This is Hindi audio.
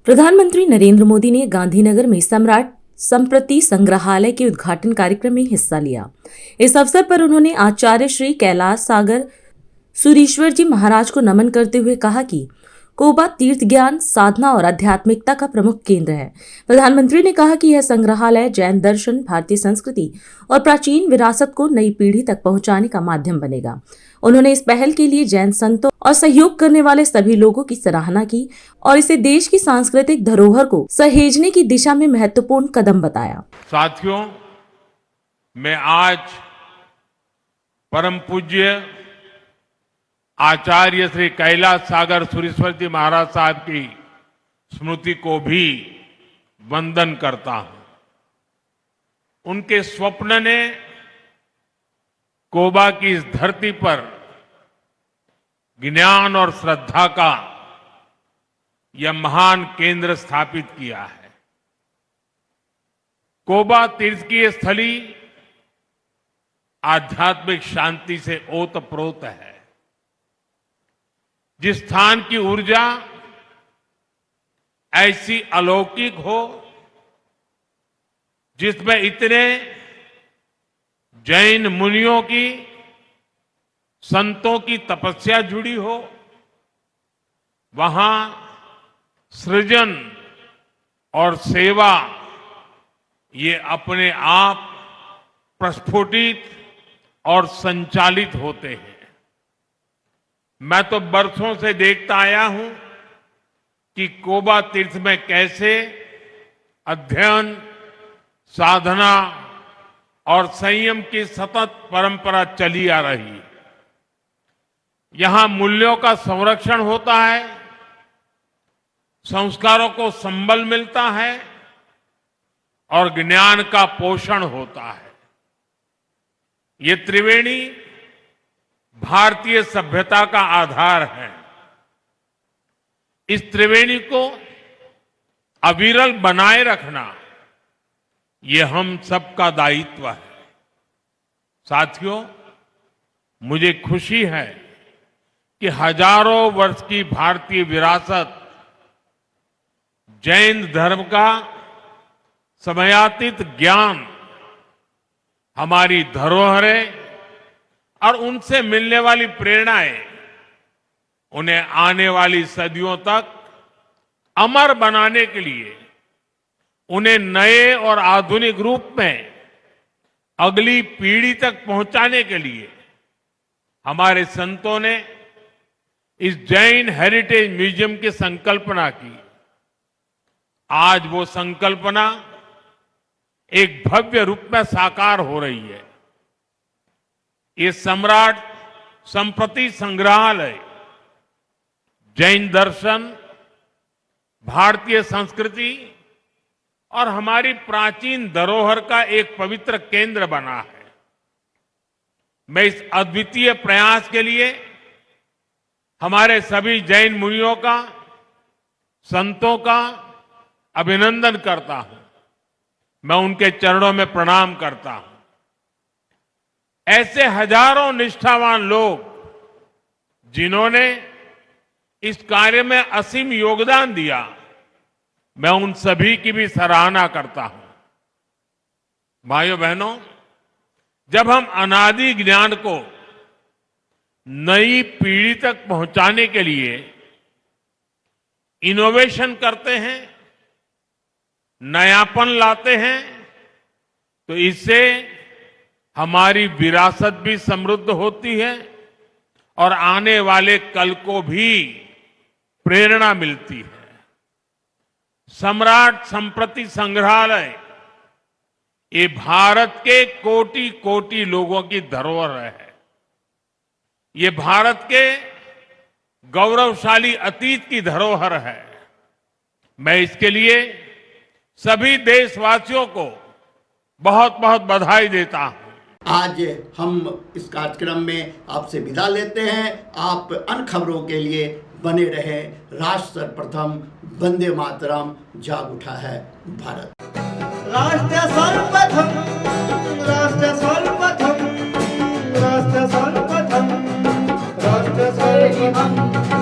प्रधानमंत्री नरेंद्र मोदी ने गांधीनगर में सम्राट संप्रति संग्रहालय के उद्घाटन कार्यक्रम में हिस्सा लिया। इस अवसर पर उन्होंने आचार्य श्री कैलाश सागर सूरीश्वर जी महाराज को नमन करते हुए कहा कि कोबा तीर्थ ज्ञान, साधना और आध्यात्मिकता का प्रमुख केंद्र है। प्रधानमंत्री ने कहा कि यह संग्रहालय जैन दर्शन, भारतीय संस्कृति और प्राचीन विरासत को नई पीढ़ी तक पहुंचाने का माध्यम बनेगा। उन्होंने इस पहल के लिए जैन संतों और सहयोग करने वाले सभी लोगों की सराहना की और इसे देश की सांस्कृतिक धरोहर को सहेजने की दिशा में महत्वपूर्ण कदम बताया। साथियों, मैं आज परम पूज्य आचार्य श्री कैलाश सागर सूरीश्वर जी महाराज साहब की स्मृति को भी वंदन करता हूं। उनके स्वप्न ने कोबा की इस धरती पर ज्ञान और श्रद्धा का यह महान केंद्र स्थापित किया है। कोबा तीर्थ की यह स्थली आध्यात्मिक शांति से ओतप्रोत है। जिस स्थान की ऊर्जा ऐसी अलौकिक हो, जिसमें इतने जैन मुनियों की, संतों की तपस्या जुड़ी हो, वहां सृजन और सेवा ये अपने आप प्रस्फुटित और संचालित होते हैं। मैं तो बरसों से देखता आया हूं कि कोबा तीर्थ में कैसे अध्ययन, साधना और संयम की सतत परंपरा चली आ रही है। यहां मूल्यों का संरक्षण होता है, संस्कारों को संबल मिलता है और ज्ञान का पोषण होता है। ये त्रिवेणी भारतीय सभ्यता का आधार है। इस त्रिवेणी को अविरल बनाए रखना ये हम सबका दायित्व है। साथियों, मुझे खुशी है कि हजारों वर्ष की भारतीय विरासत, जैन धर्म का समयातीत ज्ञान, हमारी धरोहरें और उनसे मिलने वाली प्रेरणाएं उन्हें आने वाली सदियों तक अमर बनाने के लिए, उन्हें नए और आधुनिक रूप में अगली पीढ़ी तक पहुंचाने के लिए हमारे संतों ने इस जैन हेरिटेज म्यूजियम की संकल्पना की। आज वो संकल्पना एक भव्य रूप में साकार हो रही है। ये सम्राट संप्रति संग्रहालय जैन दर्शन, भारतीय संस्कृति और हमारी प्राचीन धरोहर का एक पवित्र केंद्र बना है। मैं इस अद्वितीय प्रयास के लिए हमारे सभी जैन मुनियों का, संतों का अभिनंदन करता हूं। मैं उनके चरणों में प्रणाम करता हूं। ऐसे हजारों निष्ठावान लोग जिन्होंने इस कार्य में असीम योगदान दिया, मैं उन सभी की भी सराहना करता हूं। भाइयों बहनों, जब हम अनादि ज्ञान को नई पीढ़ी तक पहुंचाने के लिए इनोवेशन करते हैं, नयापन लाते हैं, तो इससे हमारी विरासत भी समृद्ध होती है और आने वाले कल को भी प्रेरणा मिलती है। सम्राट संप्रति संग्रहालय ये भारत के कोटि कोटि लोगों की धरोहर है। ये भारत के गौरवशाली अतीत की धरोहर है। मैं इसके लिए सभी देशवासियों को बहुत बहुत बधाई देता हूं। आज हम इस कार्यक्रम में आपसे विदा लेते हैं। आप अन्य खबरों के लिए बने रहे। राष्ट्र सर्वप्रथम, वंदे मातरम, जाग उठा है भारत। राष्ट्र सर्वप्रथम।